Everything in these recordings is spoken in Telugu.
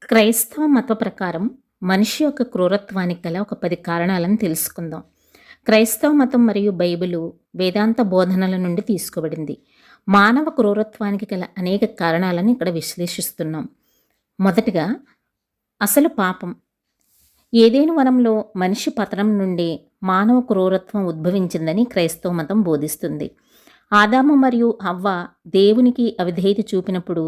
క్రైస్తవ మత ప్రకారం మనిషి యొక్క క్రూరత్వానికి గల ఒక 10 కారణాలను తెలుసుకుందాం. క్రైస్తవ మతం మరియు బైబిలు వేదాంత బోధనల నుండి తీసుకోబడింది. మానవ క్రూరత్వానికి గల అనేక కారణాలను ఇక్కడ విశ్లేషిస్తున్నాం. మొదటిగా అసలు పాపం. ఏదెను వనంలో మనిషి పతనం నుండి మానవ క్రూరత్వం ఉద్భవించిందని క్రైస్తవ మతం బోధిస్తుంది. ఆదాము మరియు హవ్వ దేవునికి అవిధేయత చూపినప్పుడు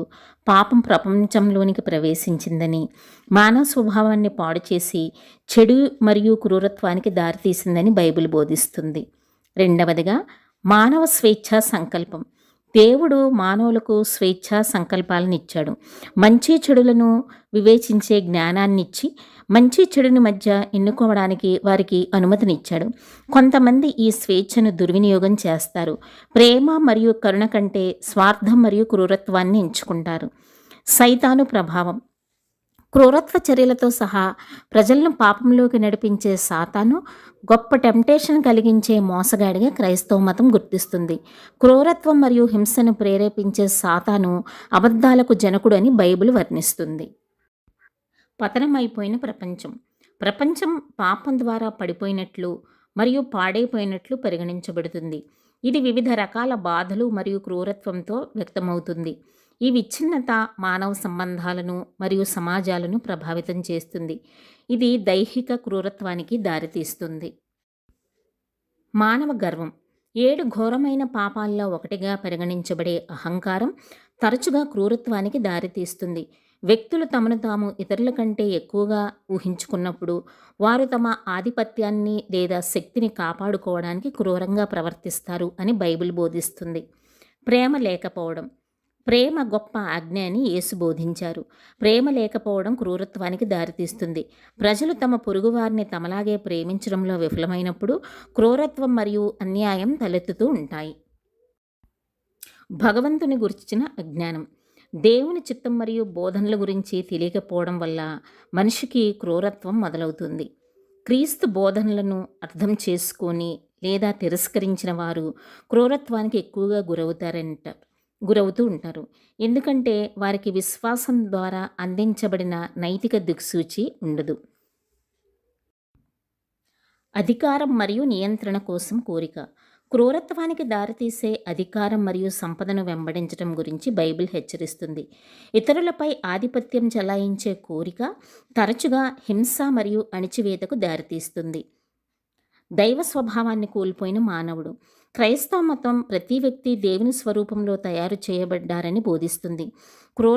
పాపం ప్రపంచంలోనికి ప్రవేశించిందని, మానవ స్వభావాన్ని పాడు చేసి చెడు మరియు క్రూరత్వానికి దారితీసిందని బైబిల్ బోధిస్తుంది. రెండవదిగా మానవ స్వేచ్ఛా సంకల్పం. దేవుడు మానవులకు స్వేచ్ఛా సంకల్పాలను ఇచ్చాడు. మంచి చెడులను వివేచించే జ్ఞానాన్నిచ్చి మంచి చెడుని మధ్య ఎన్నుకోవడానికి వారికి అనుమతినిచ్చాడు. కొంతమంది ఈ స్వేచ్ఛను దుర్వినియోగం చేస్తారు. ప్రేమ మరియు కరుణ కంటే స్వార్థం మరియు క్రూరత్వాన్ని ఎంచుకుంటారు. సైతాను ప్రభావం. క్రూరత్వ చర్యలతో సహా ప్రజలను పాపంలోకి నడిపించే సాతాను గొప్ప టెంప్టేషన్ కలిగించే మోసగాడిగా క్రైస్తవ మతం గుర్తిస్తుంది. క్రూరత్వం మరియు హింసను ప్రేరేపించే సాతాను అబద్ధాలకు జనకుడు అని బైబిల్ వర్ణిస్తుంది. పతనమైపోయిన ప్రపంచం. ప్రపంచం పాపం ద్వారా పడిపోయినట్లు మరియు పాడైపోయినట్లు పరిగణించబడుతుంది. ఇది వివిధ రకాల బాధలు మరియు క్రూరత్వంతో వ్యక్తమవుతుంది. ఈ విచ్ఛిన్నత మానవ సంబంధాలను మరియు సమాజాలను ప్రభావితం చేస్తుంది. ఇది దైహిక క్రూరత్వానికి దారితీస్తుంది. మానవ గర్వం. 7 ఘోరమైన పాపాల్లో ఒకటిగా పరిగణించబడే అహంకారం తరచుగా క్రూరత్వానికి దారితీస్తుంది. వ్యక్తులు తమను తాము ఇతరుల కంటే ఎక్కువగా ఊహించుకున్నప్పుడు వారు తమ ఆధిపత్యాన్ని లేదా శక్తిని కాపాడుకోవడానికి క్రూరంగా ప్రవర్తిస్తారు అని బైబిల్ బోధిస్తుంది. ప్రేమ లేకపోవడం. ప్రేమ గొప్ప ఆజ్ఞ అని యేసు బోధించారు. ప్రేమ లేకపోవడం క్రూరత్వానికి దారితీస్తుంది. ప్రజలు తమ పొరుగువారిని తమలాగే ప్రేమించడంలో విఫలమైనప్పుడు క్రూరత్వం మరియు అన్యాయం తలెత్తుతూ ఉంటాయి. భగవంతుని గురించిన అజ్ఞానం. దేవుని చిత్తం మరియు బోధనల గురించి తెలియకపోవడం వల్ల మనిషికి క్రూరత్వం మొదలవుతుంది. క్రీస్తు బోధనలను అర్థం చేసుకొని లేదా తిరస్కరించిన వారు క్రూరత్వానికి ఎక్కువగా గురవుతూ ఉంటారు. ఎందుకంటే వారికి విశ్వాసం ద్వారా అందించబడిన నైతిక దిక్సూచి ఉండదు. అధికారం మరియు నియంత్రణ కోసం కోరిక. క్రూరత్వానికి దారితీసే అధికారం మరియు సంపదను వెంబడించడం గురించి బైబిల్ హెచ్చరిస్తుంది. ఇతరులపై ఆధిపత్యం చెలాయించే కోరిక తరచుగా హింస మరియు అణిచివేతకు దారితీస్తుంది. దైవ స్వభావాన్ని కోల్పోయిన మానవుడు. క్రైస్తవ మతం ప్రతి వ్యక్తి దేవుని స్వరూపంలో తయారు చేయబడ్డారని బోధిస్తుంది. క్రూర